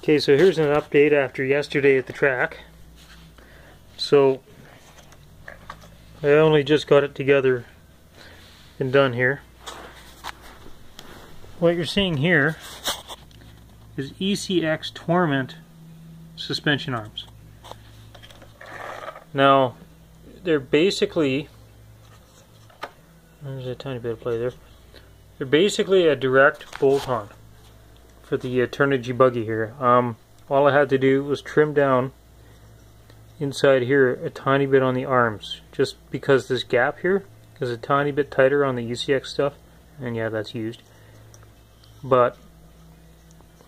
Okay, so here's an update after yesterday at the track. So I only just got it together and done here. What you're seeing here is ECX Torment suspension arms. Now they're basically, there's a tiny bit of play there. They're basically a direct bolt-on for the Turnigy buggy here. All I had to do was trim down inside here a tiny bit on the arms, just because this gap here is a tiny bit tighter on the ECX stuff, and yeah, that's used. But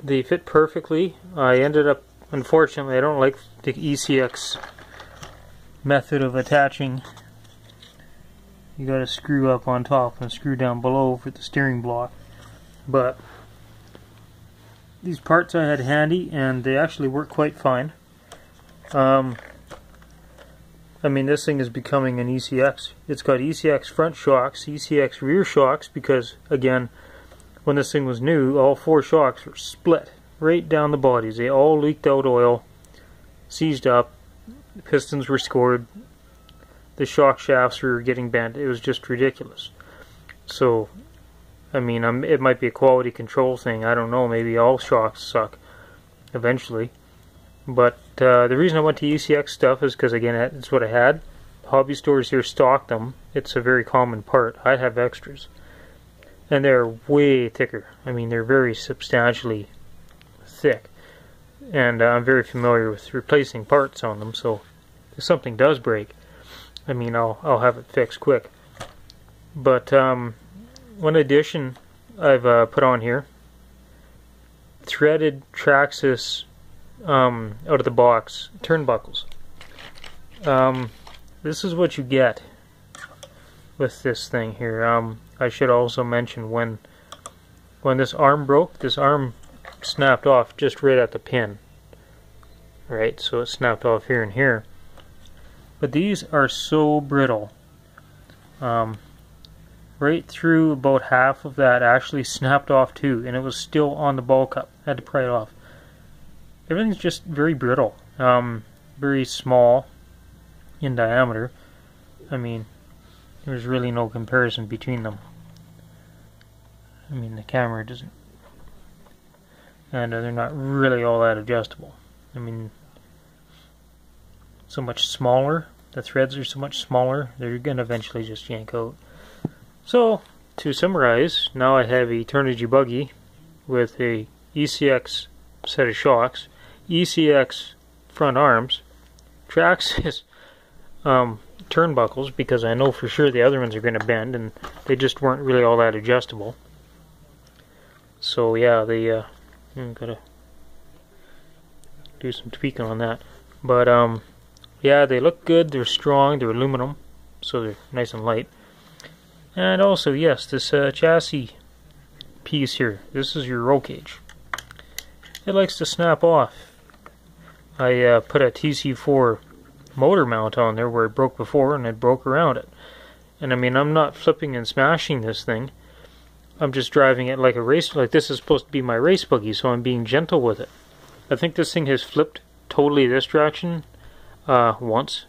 they fit perfectly. I ended up, unfortunately, I don't like the ECX method of attaching. You got to screw up on top and screw down below for the steering block. But these parts I had handy, and they actually work quite fine. I mean, this thing is becoming an ECX. It's got ECX front shocks, ECX rear shocks, because again, when this thing was new, all four shocks were split right down the bodies. They all leaked out oil, seized up, the pistons were scored, the shock shafts were getting bent. It was just ridiculous. So I mean, it might be a quality control thing. I don't know. Maybe all shocks suck eventually. But the reason I went to ECX stuff is because, again, it's what I had. Hobby stores here stock them. It's a very common part. I have extras. And they're way thicker. I mean, they're very substantially thick. And I'm very familiar with replacing parts on them, so if something does break, I mean, I'll have it fixed quick. But one addition I've put on here, threaded Traxxas out of the box turnbuckles. This is what you get with this thing here. I should also mention when this arm broke, this arm snapped off just right at the pin. Right, so it snapped off here and here. But these are so brittle. Right through about half of that actually snapped off too, and it was still on the ball cup. I had to pry it off. Everything's just very brittle, very small in diameter. I mean, there's really no comparison between them. I mean, the camera doesn't, and they're not really all that adjustable. I mean, so much smaller. The threads are so much smaller. They're gonna eventually just yank out. So, to summarize, now I have a Turnigy buggy with a ECX set of shocks, ECX front arms, Traxxas turnbuckles, because I know for sure the other ones are going to bend, and they just weren't really all that adjustable. So yeah, I'm gotta do some tweaking on that. But yeah, they look good. They're strong. They're aluminum, so they're nice and light. And also, yes, this chassis piece here, this is your roll cage. It likes to snap off. I put a TC4 motor mount on there where it broke before, and it broke around it. And I mean, I'm not flipping and smashing this thing. I'm just driving it like a race, like this is supposed to be my race buggy, so I'm being gentle with it. I think this thing has flipped totally this direction once.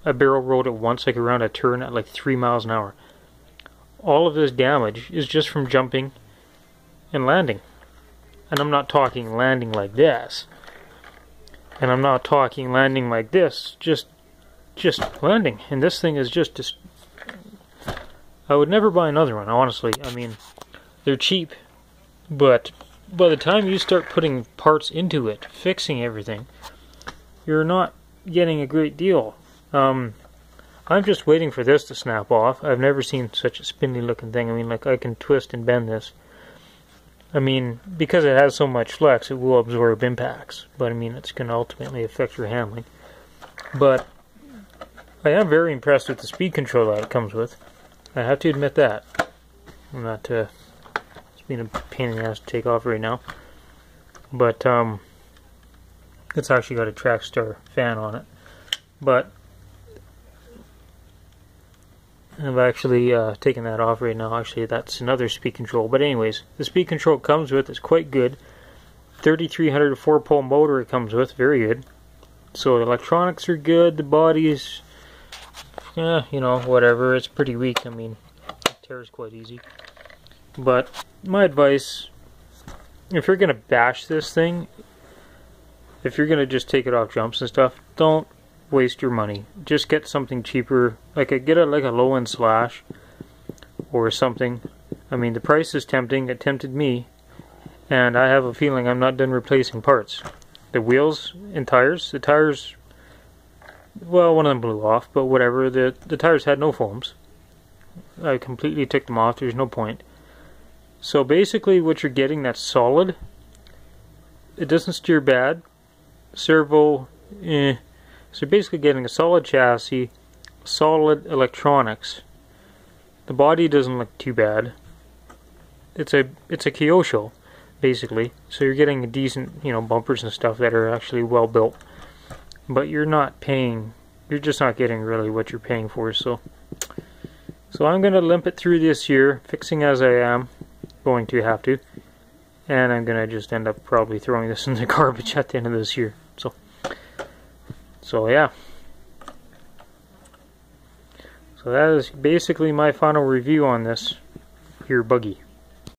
I barrel rolled it once, like around a turn at like 3 miles an hour. All of this damage is just from jumping and landing. And I'm not talking landing like this. And I'm not talking landing like this, just landing. And this thing is just I would never buy another one, honestly. I mean, they're cheap, but by the time you start putting parts into it, fixing everything, you're not getting a great deal. I'm just waiting for this to snap off. I've never seen such a spindly looking thing. I mean, like, I can twist and bend this. I mean, because it has so much flex, it will absorb impacts. But I mean, it's going to ultimately affect your handling. But I am very impressed with the speed control that it comes with. I have to admit that. I'm not, it's being a pain in the ass to take off right now. But, it's actually got a Trackstar fan on it. But I've actually taken that off right now. Actually, that's another speed control. But anyways, the speed control it comes with is quite good. 3300 4-pole motor it comes with, very good. So the electronics are good, the body's, you know, whatever, it's pretty weak. I mean, it tears quite easy. But my advice, if you're gonna bash this thing, if you're gonna just take it off jumps and stuff, don't waste your money. Just get something cheaper, like get a low-end Slash or something. I mean, the price is tempting. It tempted me, and I have a feeling I'm not done replacing parts. The wheels and tires, the tires, well, one of them blew off, but whatever. The tires had no foams. I completely took them off. There's no point. So basically what you're getting that's solid, it doesn't steer bad. Servo, So you're basically getting a solid chassis, solid electronics. The body doesn't look too bad. It's a Kyosho, basically. So you're getting a decent, you know, bumpers and stuff that are actually well built. But you're not paying, you're just not getting really what you're paying for. So I'm going to limp it through this year, fixing as I am going to have to. And I'm going to just end up probably throwing this in the garbage at the end of this year. So yeah. So that is basically my final review on this here buggy.